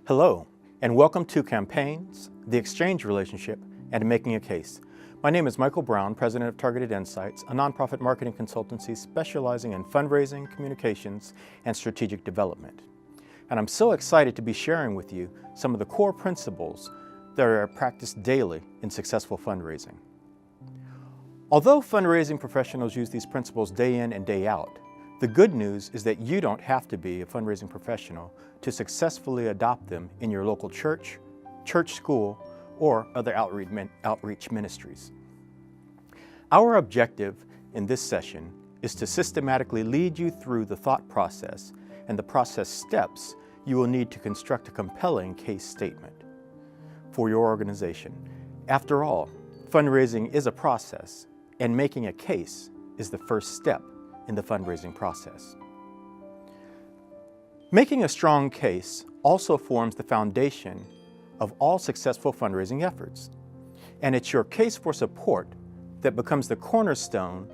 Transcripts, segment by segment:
Hello, and welcome to Campaigns, the Exchange Relationship, and Making a Case. My name is Michael Brown, President of Targeted Insights, a nonprofit marketing consultancy specializing in fundraising, communications, and strategic development. And I'm so excited to be sharing with you some of the core principles that are practiced daily in successful fundraising. Although fundraising professionals use these principles day in and day out, the good news is that you don't have to be a fundraising professional to successfully adopt them in your local church, church school, or other outreach ministries. Our objective in this session is to systematically lead you through the thought process and the process steps you will need to construct a compelling case statement for your organization. After all, fundraising is a process, and making a case is the first step in the fundraising process. Making a strong case also forms the foundation of all successful fundraising efforts, and it's your case for support that becomes the cornerstone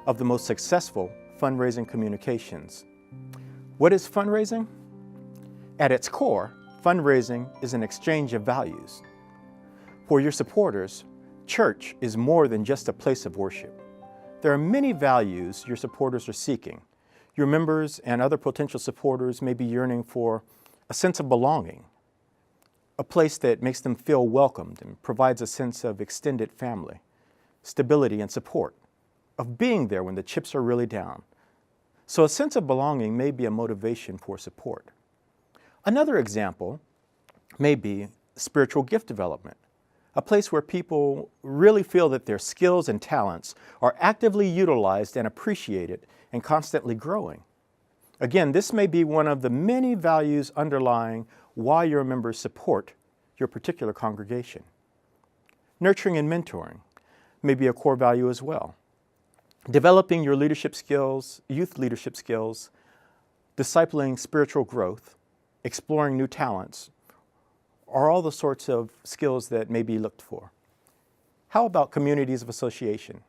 of the most successful fundraising communications. What is fundraising? At its core, fundraising is an exchange of values. For your supporters, church is more than just a place of worship. There are many values your supporters are seeking. Your members and other potential supporters may be yearning for a sense of belonging, a place that makes them feel welcomed and provides a sense of extended family, stability and support, of being there when the chips are really down. So a sense of belonging may be a motivation for support. Another example may be spiritual gift development, a place where people really feel that their skills and talents are actively utilized and appreciated and constantly growing. Again, this may be one of the many values underlying why your members support your particular congregation. Nurturing and mentoring may be a core value as well. Developing your leadership skills, youth leadership skills, discipling spiritual growth, exploring new talents, are all the sorts of skills that may be looked for. How about communities of association?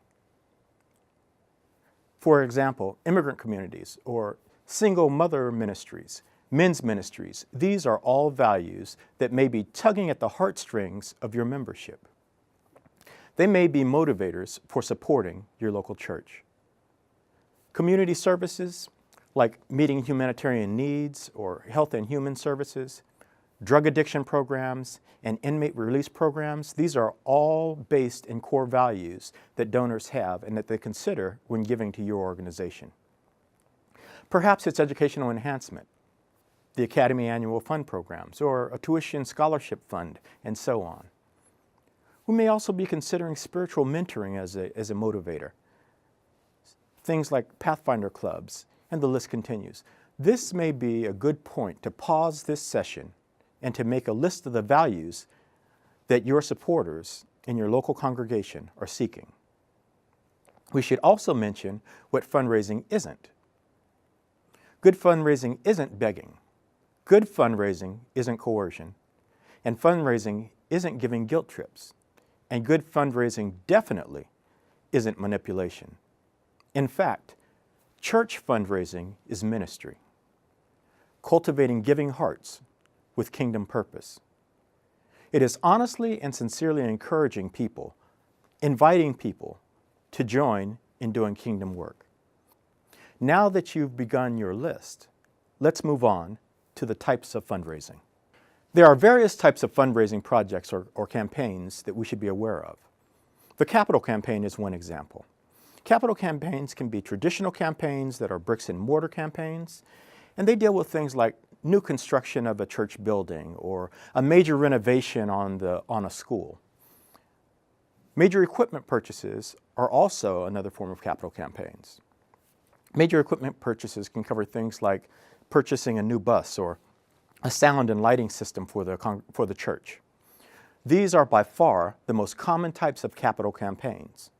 For example, immigrant communities or single mother ministries, men's ministries. These are all values that may be tugging at the heartstrings of your membership. They may be motivators for supporting your local church. Community services like meeting humanitarian needs or health and human services, drug addiction programs, and inmate release programs, these are all based in core values that donors have and that they consider when giving to your organization. Perhaps it's educational enhancement, the Academy Annual Fund programs, or a tuition scholarship fund, and so on. We may also be considering spiritual mentoring as a motivator. Things like Pathfinder clubs, and the list continues. This may be a good point to pause this session and to make a list of the values that your supporters in your local congregation are seeking. We should also mention what fundraising isn't. Good fundraising isn't begging. Good fundraising isn't coercion. And fundraising isn't giving guilt trips. And good fundraising definitely isn't manipulation. In fact, church fundraising is ministry, cultivating giving hearts with kingdom purpose. It is honestly and sincerely encouraging people, inviting people to join in doing kingdom work. Now that you've begun your list, let's move on to the types of fundraising. There are various types of fundraising projects or campaigns that we should be aware of. The capital campaign is one example. Capital campaigns can be traditional campaigns that are bricks and mortar campaigns, and they deal with things like new construction of a church building or a major renovation on a school. Major equipment purchases are also another form of capital campaigns. Major equipment purchases can cover things like purchasing a new bus or a sound and lighting system for the church. These are by far the most common types of capital campaigns.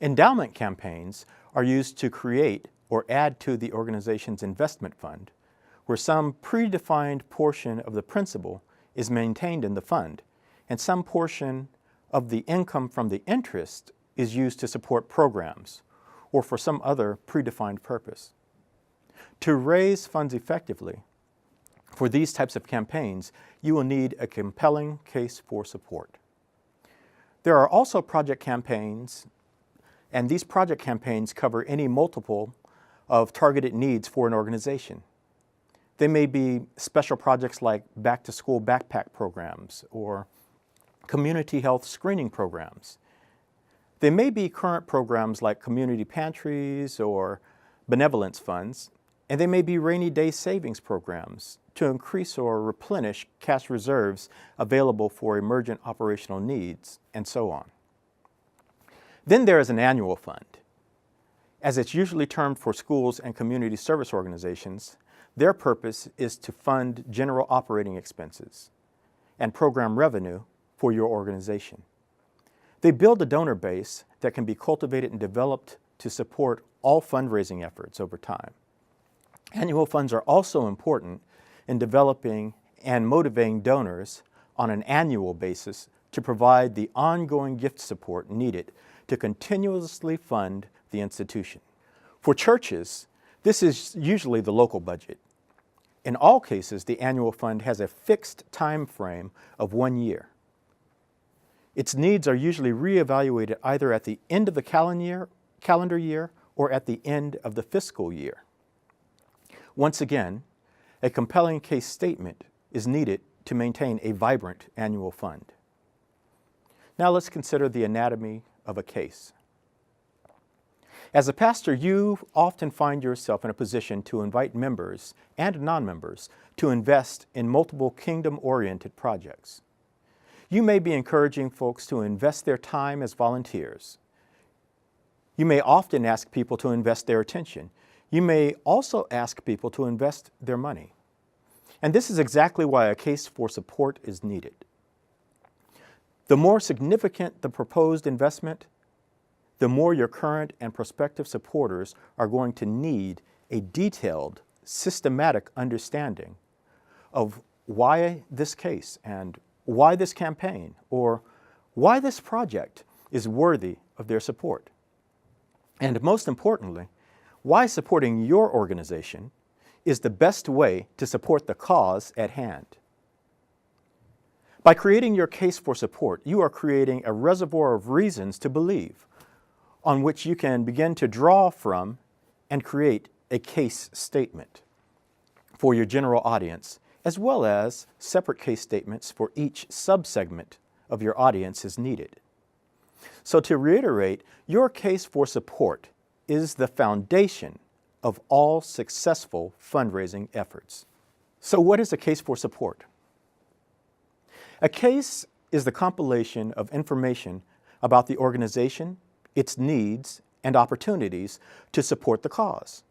Endowment campaigns are used to create or add to the organization's investment fund, where some predefined portion of the principal is maintained in the fund, and some portion of the income from the interest is used to support programs or for some other predefined purpose. To raise funds effectively, For these types of campaigns, you will need a compelling case for support. There are also project campaigns, and these project campaigns cover any multiple of targeted needs for an organization. They may be special projects like back-to-school backpack programs or community health screening programs. They may be current programs like community pantries or benevolence funds, and they may be rainy day savings programs to increase or replenish cash reserves available for emergent operational needs, and so on. Then there is an annual fund. As it's usually termed for schools and community service organizations, their purpose is to fund general operating expenses and program revenue for your organization. They build a donor base that can be cultivated and developed to support all fundraising efforts over time. Annual funds are also important in developing and motivating donors on an annual basis to provide the ongoing gift support needed to continuously fund the institution. For churches, this is usually the local budget. In all cases, the annual fund has a fixed time frame of 1 year. Its needs are usually reevaluated either at the end of the calendar year or at the end of the fiscal year. Once again, a compelling case statement is needed to maintain a vibrant annual fund. Now let's consider the anatomy of a case. As a pastor, you often find yourself in a position to invite members and non-members to invest in multiple kingdom-oriented projects. You may be encouraging folks to invest their time as volunteers. You may often ask people to invest their attention. You may also ask people to invest their money. And this is exactly why a case for support is needed. The more significant the proposed investment, the more your current and prospective supporters are going to need a detailed, systematic understanding of why this case and why this campaign or why this project is worthy of their support. And most importantly, why supporting your organization is the best way to support the cause at hand. By creating your case for support, you are creating a reservoir of reasons to believe on which you can begin to draw from and create a case statement for your general audience, as well as separate case statements for each subsegment of your audience as needed. So to reiterate, your case for support is the foundation of all successful fundraising efforts. So what is a case for support? A case is the compilation of information about the organization, its needs, and opportunities to support the cause.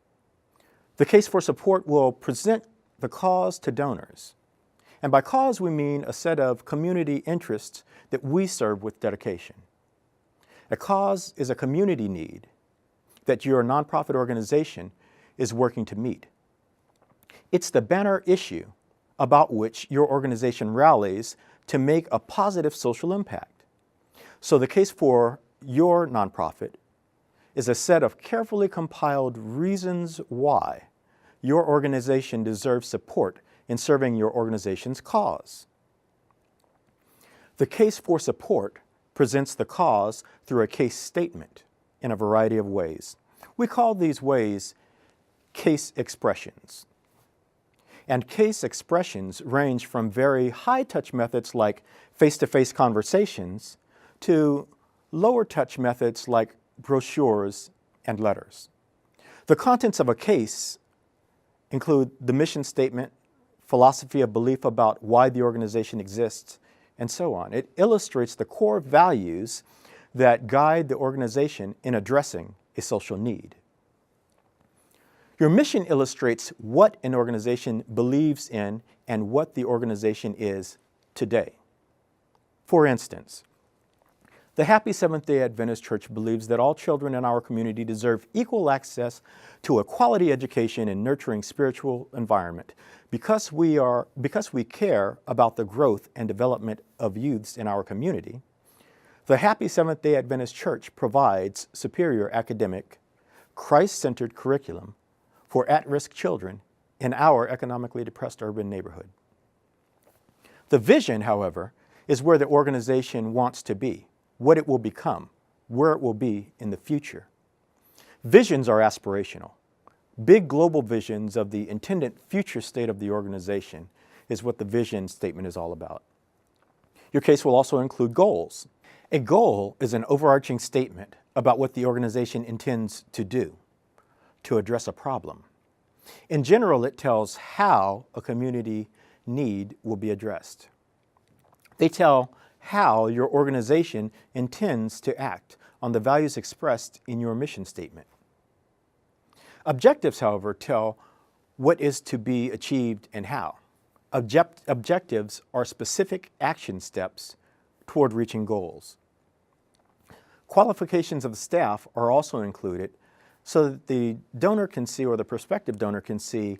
The case for support will present the cause to donors. And by cause, we mean a set of community interests that we serve with dedication. A cause is a community need that your nonprofit organization is working to meet. It's the banner issue about which your organization rallies to make a positive social impact. So the case for your nonprofit is a set of carefully compiled reasons why your organization deserves support in serving your organization's cause. The case for support presents the cause through a case statement in a variety of ways. We call these ways case expressions. And case expressions range from very high-touch methods like face-to-face conversations to lower-touch methods like brochures and letters. The contents of a case include the mission statement, philosophy of belief about why the organization exists, and so on. It illustrates the core values that guide the organization in addressing a social need. Your mission illustrates what an organization believes in and what the organization is today. For instance, the Happy Seventh-day Adventist Church believes that all children in our community deserve equal access to a quality education and nurturing spiritual environment. Because we care about the growth and development of youths in our community, the Happy Seventh-day Adventist Church provides superior academic, Christ-centered curriculum for at-risk children in our economically depressed urban neighborhood. The vision, however, is where the organization wants to be, what it will become, where it will be in the future. Visions are aspirational. Big global visions of the intended future state of the organization is what the vision statement is all about. Your case will also include goals. A goal is an overarching statement about what the organization intends to do, to address a problem. In general, it tells how a community need will be addressed. They tell how your organization intends to act on the values expressed in your mission statement. Objectives, however, tell what is to be achieved and how. Objectives are specific action steps toward reaching goals. Qualifications of the staff are also included so that the donor can see, or the prospective donor can see,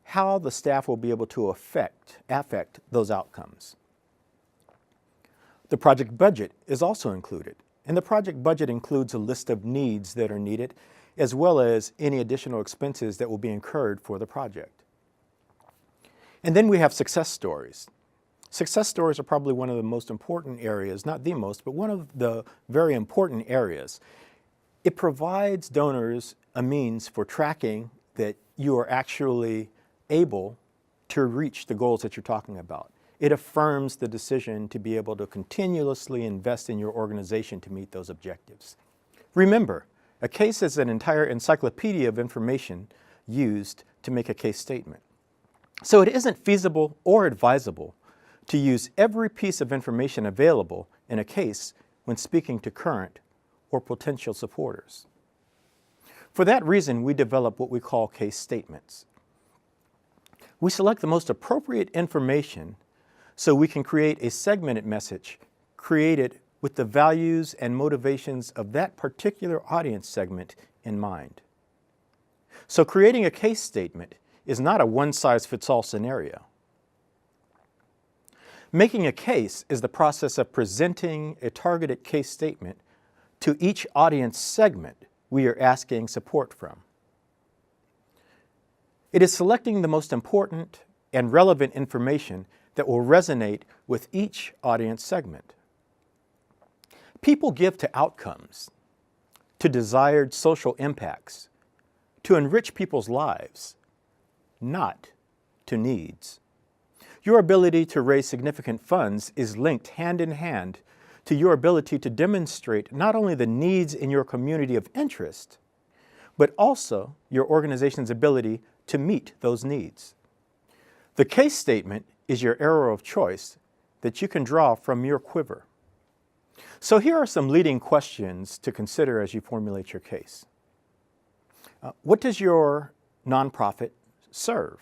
how the staff will be able to affect those outcomes. The project budget is also included, and the project budget includes a list of needs that are needed, as well as any additional expenses that will be incurred for the project. And then we have success stories. Success stories are probably one of the most important areas, not the most, but one of the very important areas. It provides donors a means for tracking that you are actually able to reach the goals that you're talking about. It affirms the decision to be able to continuously invest in your organization to meet those objectives. Remember, a case is an entire encyclopedia of information used to make a case statement. So it isn't feasible or advisable to use every piece of information available in a case when speaking to current or potential supporters. For that reason, we develop what we call case statements. We select the most appropriate information so we can create a segmented message created with the values and motivations of that particular audience segment in mind. So creating a case statement is not a one-size-fits-all scenario. Making a case is the process of presenting a targeted case statement to each audience segment we are asking support from. It is selecting the most important and relevant information that will resonate with each audience segment. People give to outcomes, to desired social impacts, to enrich people's lives, not to needs. Your ability to raise significant funds is linked hand in hand to your ability to demonstrate not only the needs in your community of interest, but also your organization's ability to meet those needs. The case statement is your arrow of choice that you can draw from your quiver. So here are some leading questions to consider as you formulate your case. What does your nonprofit serve?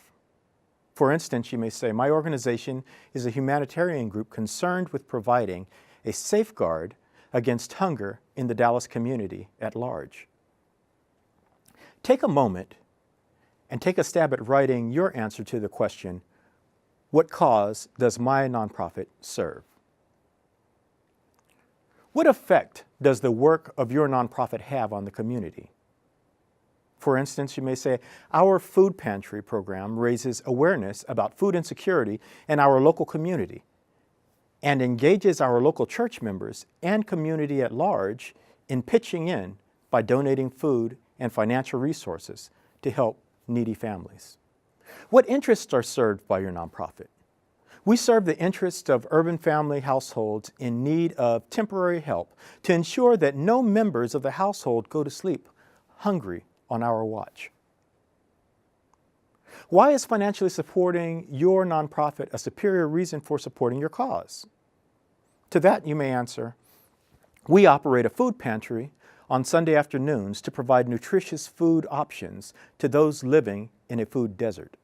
For instance, you may say, my organization is a humanitarian group concerned with providing a safeguard against hunger in the Dallas community at large. Take a moment and take a stab at writing your answer to the question, what cause does my nonprofit serve? What effect does the work of your nonprofit have on the community? For instance, you may say, our food pantry program raises awareness about food insecurity in our local community and engages our local church members and community at large in pitching in by donating food and financial resources to help needy families. What interests are served by your nonprofit? We serve the interests of urban family households in need of temporary help to ensure that no members of the household go to sleep hungry on our watch. Why is financially supporting your nonprofit a superior reason for supporting your cause? To that you may answer, we operate a food pantry on Sunday afternoons to provide nutritious food options to those living in a food desert.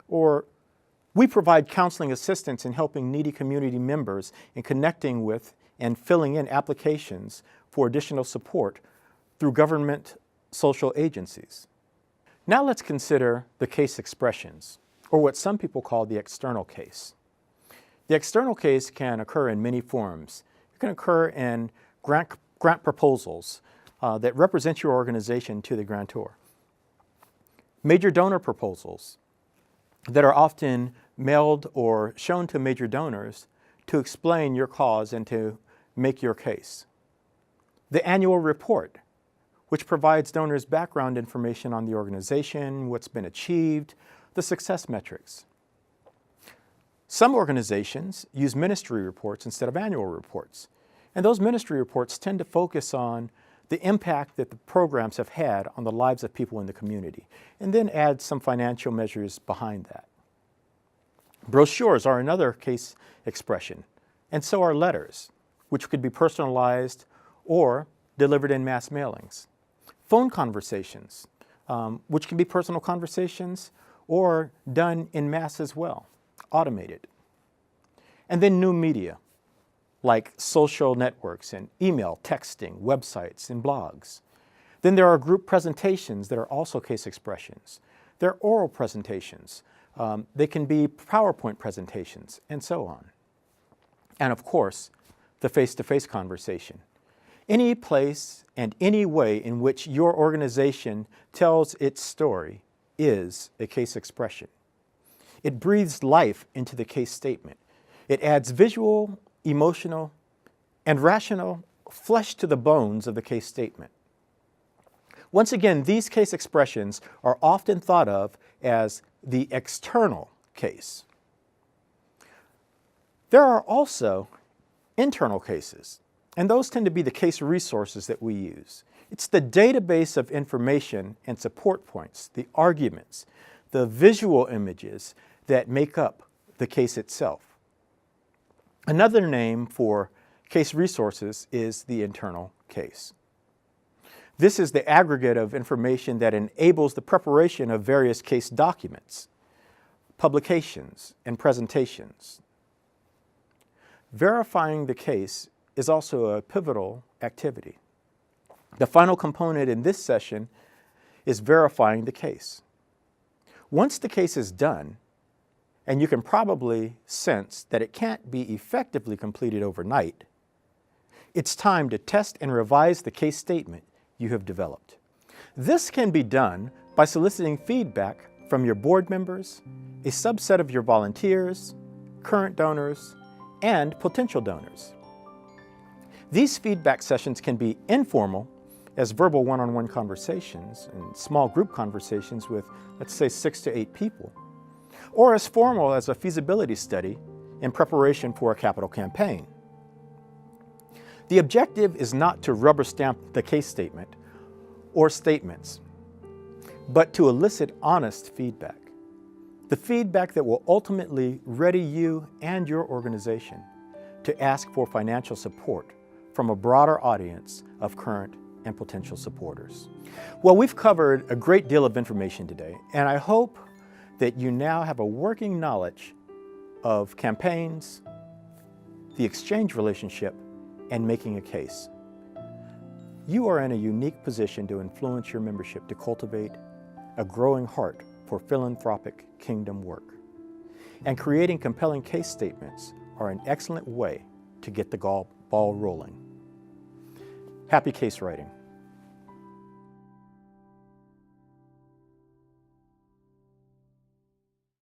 Or, we provide counseling assistance in helping needy community members in connecting with and filling in applications for additional support through government social agencies. Now let's consider the case expressions, or what some people call the external case. The external case can occur in many forms. It can occur in grant proposals that represent your organization to the grantor. Major donor proposals that are often mailed or shown to major donors to explain your cause and to make your case. The annual report, which provides donors background information on the organization, what's been achieved, the success metrics. Some organizations use ministry reports instead of annual reports, and those ministry reports tend to focus on the impact that the programs have had on the lives of people in the community, and then add some financial measures behind that. Brochures are another case expression, and so are letters, which could be personalized or delivered in mass mailings. Phone conversations, which can be personal conversations or done in mass as well, automated. And then new media, like social networks and email, texting, websites, and blogs. Then there are group presentations that are also case expressions. There are oral presentations. They can be PowerPoint presentations, and so on. And of course, the face-to-face conversation. Any place and any way in which your organization tells its story is a case expression. It breathes life into the case statement. It adds visual, emotional, and rational flesh to the bones of the case statement. Once again, these case expressions are often thought of as the external case. There are also internal cases, and those tend to be the case resources that we use. It's the database of information and support points, the arguments, the visual images that make up the case itself. Another name for case resources is the internal case. This is the aggregate of information that enables the preparation of various case documents, publications, and presentations. Verifying the case is also a pivotal activity. The final component in this session is verifying the case. Once the case is done, and you can probably sense that it can't be effectively completed overnight, it's time to test and revise the case statement you have developed. This can be done by soliciting feedback from your board members, a subset of your volunteers, current donors, and potential donors. These feedback sessions can be informal, as verbal one-on-one conversations and small group conversations with, let's say, 6 to 8 people, or as formal as a feasibility study in preparation for a capital campaign. The objective is not to rubber stamp the case statement or statements, but to elicit honest feedback. The feedback that will ultimately ready you and your organization to ask for financial support from a broader audience of current and potential supporters. Well, we've covered a great deal of information today, and I hope that you now have a working knowledge of campaigns, the exchange relationship, and making a case. You are in a unique position to influence your membership to cultivate a growing heart for philanthropic kingdom work. And creating compelling case statements are an excellent way to get the ball rolling. Happy case writing.